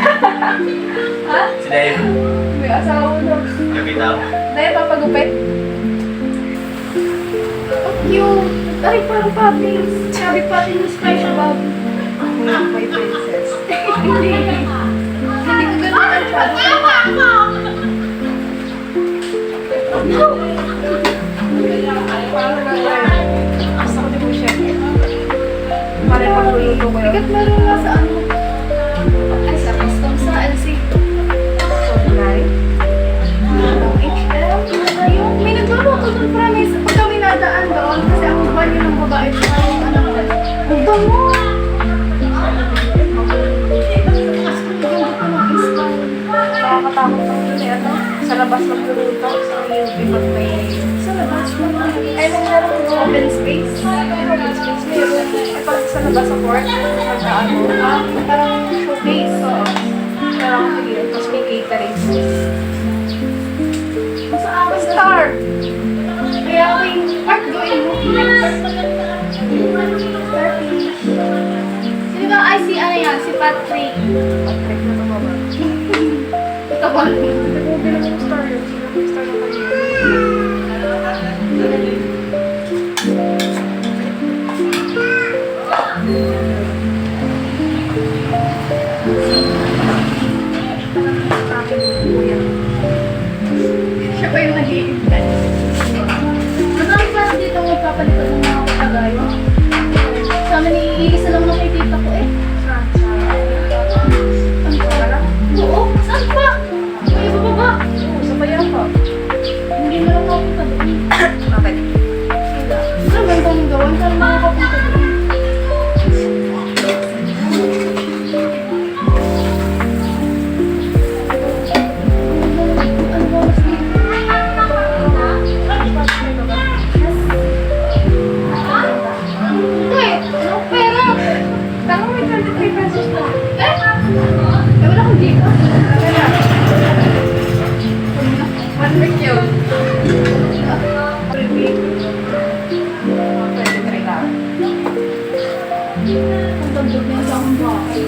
Ha? Si Dave. May asawa na. Nakita ko. Dahil papagupit. Oh, cute. Ay, parang puppies. Sabi pati ni Spice Bob. May princess. Hindi. Hindi ko ganun ang chat. Parang asa ko din mo siya. Parang magluluto ko yun. Bigat meron nga sa ano. Ay, sa custom sa LC. Ordinary. HL. Ayun. May nagluluto doon, promise. Pag kami nadaan doon, kasi ang banyo ng babae sa yung anak ko. Ang bango. Nakakatakot lang yun eh. Ano? Sa labas magluluto. Sa UP pag may... Sa labas naman. Ay, meron open space. Open space meron. Eh pag sa labas sa court, pagkaano. Parang showcase. Oo. Pero ako sige. Tapos may catering. Sa akin, star. Kaya ako yung part doon mo. Starfish. Sino ba? Ay, si ano yan? Si Patrick. Patrick na tumaba. Ito ba? Nag-movie lang yung star yun. Sino yung star na kayo? Siya pa yung nag-iintay. Marami pa dito magpapalitan ng mga kapagayo. Sa amin, iisa lang nakikita ko eh. Saan? Ano pa? Oo, saan pa? May bababa. Oo, sa Bayapa. Hindi mo lang makapunta doon. Bakit? Wala. Ano ba yung gawin? Saan makakapunta doon? Ano ba mas dito? Hindi, no pera. Tama may 23 pesos na. Eh? Wala akong dito. Wala. One week yun. Preview. 23 lang. Ang tandog niya sa akong bahay.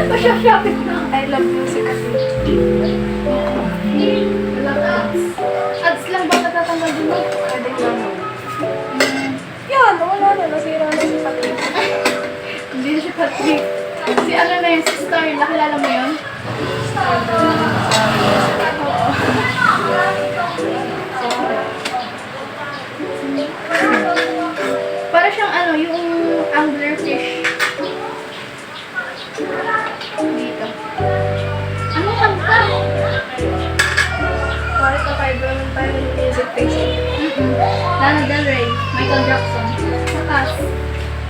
Masya-shopping na. I love music kasi. Walang ads. Ads lang ba natatanggal din mo? Pwede lang. Yan, wala na. Nasira na si Patrick. Hindi na si Patrick. Si ano na yun, si Star. Nakilala mo yun? Para siyang ano, yung anglerfish. Dito. Ano kanta? Para sa fiber lang tayo ng music taste. Lana Del Rey, Michael Jackson. Takas.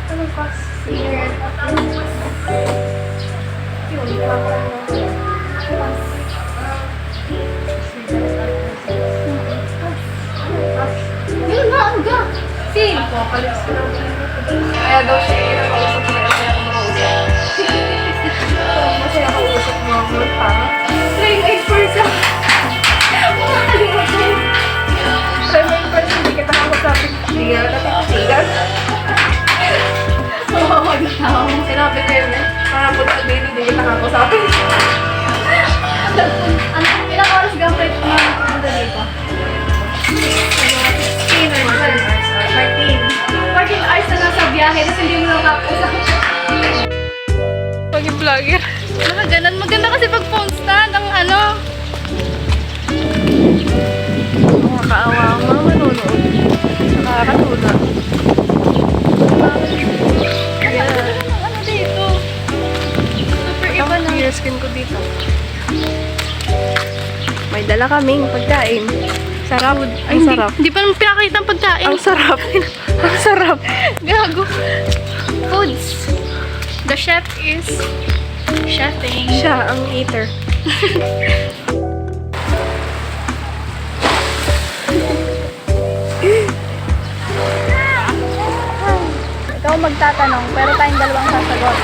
Anong cost? Cigarette. Yun, parang Takas. Yun na, ano ga? Sin. Apocalypse na. Kaya daw siya kinakausap na kasi ako makausap. Masaya kausap mo ako. Parang, Try mo in person. Makakalimutan ko. try mo in person, hindi kita kausapin. Sige, natitigan. Mawawag na tao. Sinabi ko yun eh. Parang punta din, hindi kita kausapin. Ano, ilang oras gawin na pumunta dito? 15 or 14 hours na nasa biyahe, tapos hindi mo lang kakusap. Paging vlogger. Nakaganan. Maganda kasi pag phone stand, ang ano. Mga kaawa ang mga manonood. Nakakatula. Ang ano dito. Super iba na. Clear skin ko dito. May dala kaming pagkain. Sarap. Ay, Hindi- sarap. Hindi pa naman pinakita ang pagkain. Ang sarap. Ang sarap. Gago. Foods. The chef is chefing. Siya ang eater. Ikaw magtatanong, pero tayong dalawang sasagot.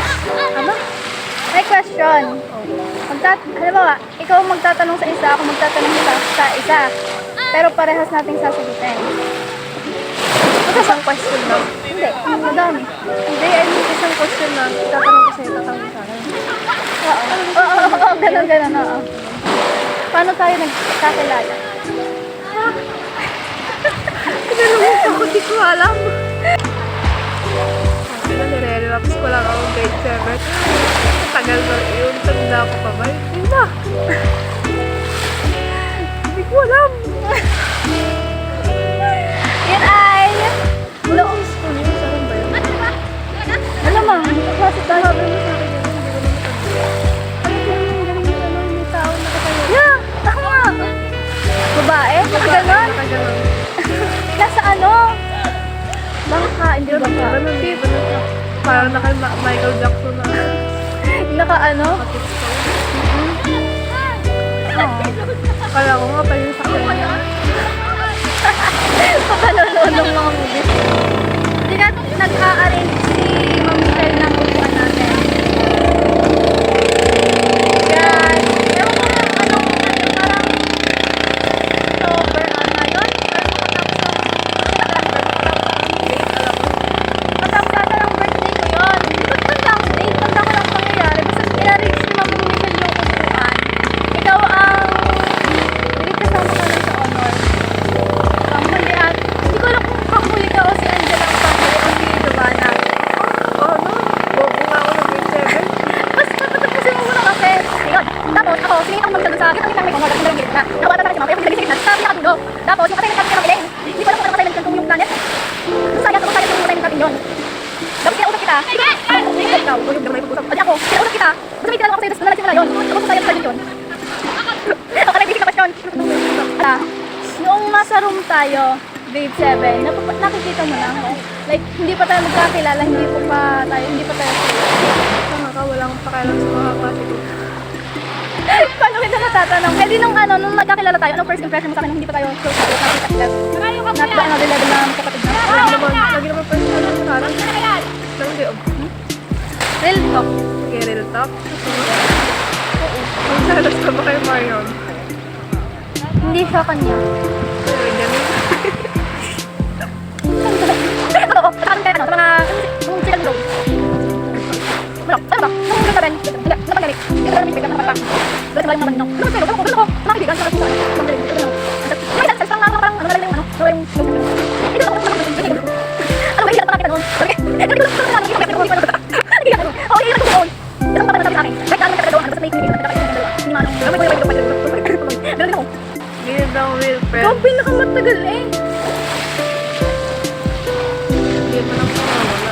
Aba? May question. Halimbawa, ikaw magtatanong sa isa, ako magtatanong sa isa. Pero parehas nating sasagutin. Isang question lang. Hindi, madami. Hindi, I mean, isang question lang. Itatanong ko sa'yo, tatanong ko sa akin. Oo, ganun, oo. Paano tayo nagkakilala? Pinalungos ako, di ko alam. Nire-relapse ko lang ako grade 7. Tagal ba yun? Tanda ko pa ba? Yun na. Hindi ko alam. Yan ay... Wala akong school yun. Saan ba yun? Ano ma? Klase tayo. Sabi mo sa akin yun. Hindi ko naman tanda. May tao nakatayo. Yeah, tama. Babae? Nakaganon? Nakaganon. Nasa ano? Bangka, hindi ba ka? Ganun, di ba na? Parang naka Michael Jackson na. Naka ano? Patips ko. Oh. Kala ko nga pa yung sa kanya. Papanonood ng mga movies. Hindi na nag-a-arrange si Ma'am Michelle ng upuan natin. Yan. Ewan ko lang anong parang October na yun? Matapos yata ng birthday ko yun. Hindi ko tanda ang date. Tanda ko lang pangyayari. Basta in-arrange ni Ma'am Michelle yung upuan. Ikaw ang... Hindi kasama ka lang sa honor. Pamuli at... Hindi ko alam kung pamuli ka o si Angela ang pamuli o si Giovanna. Oh, no? Bobo nga ako ng grade 7. Basta patapusin mo muna kasi. Ayun. Tapos ako, sinigit ako magdalo sa kitang may kongol at hindi lang na. Nakawata tayo si Mama, yung pinagigit na sa pinakadulo. Tapos yung katay ng kami hindi ko alam kung nakatay ng yung planet. Sayang ako sayang yung katay ng kami yun. Tapos kinausap kita. Ikaw, yung gamay pag-usap. Adi ako, kinausap kita. Basta may tinanong ako sa'yo, tapos nalasimula yun. Tapos sayang sa yun. Ako nag-isip na question. Noong nasa room tayo, grade 7, nakikita mo na ako. Like, hindi pa tayo magkakilala, hindi pa tayo Tama ka, wala akong pakialam sa mga klase ko. Paano kita natatanong? Eh di nung nagkakilala tayo, anong first impression mo sa akin nung hindi pa tayo close to nakita? Not ba another level na kapatid na? Lagi naman personal ang sarang. Lang di, Real talk. okay, real talk. Ang salas ka ba kay Marion? Hindi siya kanya. Ay, ganun. Oo, saan kayo sa mga yung chicken roll. Ano ba? Ano ba sabihin? Hindi, napagalit. Hindi ko alam yung bigyan ng kapatid. Doon sa lalim naman nung. Ano ko? Mga kaibigan sa kanya. May salsa lang parang ano lang yung ano. Ito ako sa mga ano ba yung nakita noon? Okay. Hindi ko alam kung ano yung nakita noon. Oh, yun yung doon. Ito ang sabi sa akin. Kahit ano nakita doon, basta may kinikilig na nakita yung dalawa. Hindi manong. Ganun ako. Hindi daw real Ikaw friend. ang pinakamatagal eh. Hindi mo lang mawawala.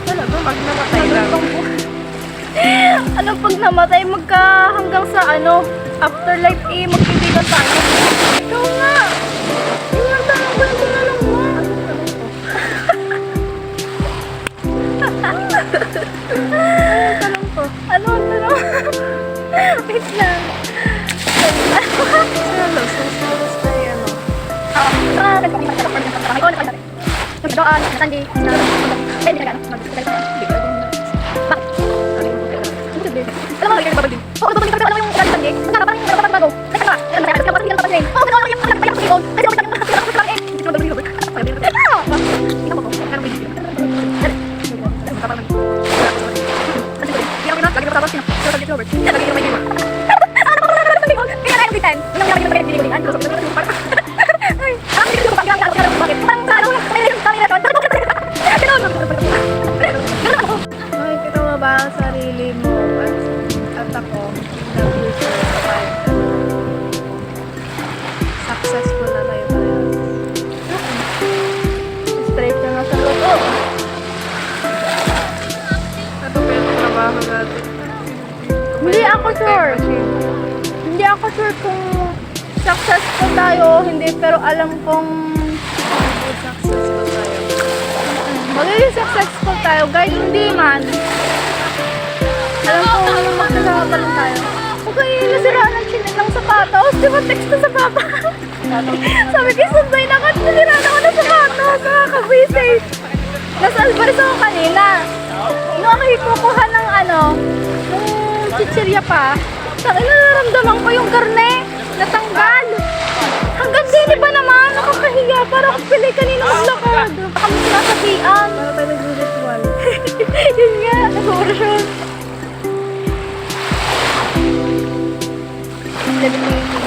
Talaga, pag namatay lang. Ano pag namatay hanggang sa afterlife magkaibigan tayo. Ikaw nga. Yung tanong ko yung tinanong mo. Tanong ko. Ano ang tanong? Wait lang. Salos tayo ano. Nagpapakita sa pag nagpapakita ko, nagpapakita. Nagdoan, natandi, hindi na gano'n. Bakit? Alam mo, nagpapakita din. Oo, babalik kasi alam mo yung natandi. Nagkaka parang yung nagpapakita ko. Nagkaka, alam mo, nagkaka, nagkaka, nagkaka, nagkaka, oo, gano'n yung anak, payak ko yun. Kasi ako nagkaka, nagkaka, lang eh. Hindi ko nagpapakita ko. Tingnan mo ko, nagkaka, video. Dali. Nagkaka, kasi ko rin. Hindi ako kinat, lagi na patapos sino. So, subject Robert. Lagi na may game. Kaya na yung bitan. Yung lagi na may game. Ay, alam mo, hindi ko pag-ilang bakit? Parang sa ano, kami na doon. Ay, kita mo ba ang sarili mo at ako in the future kapag successful na tayo pareho? Straight na nga sa loob. Ito pa yung trabaho natin. Hindi ako sure. Hindi ako sure kung successful tayo o hindi, pero alam kong Successful tayo. magiging successful tayo. Guys, hindi man. Alam ko magkasama lang tayo. Okay, nasiraan ang chinek ng sapatos. Di ba text na sa papa? Sabi ko, sunday na ka. Nasiraan ako ng sapatos. Nakakabwisit. Nasa Alvarez ako kanina. Nung ako ikukuha ng nung chichirya pa, nararamdaman ko yung karne. Natanggal. Hanggang dili ba naman? Nakakahiya. Parang pili kanina maglakad. Baka mo sinasabihan. Para tayo nag-ritual. Yun nga. Nag-orasyon. level 2.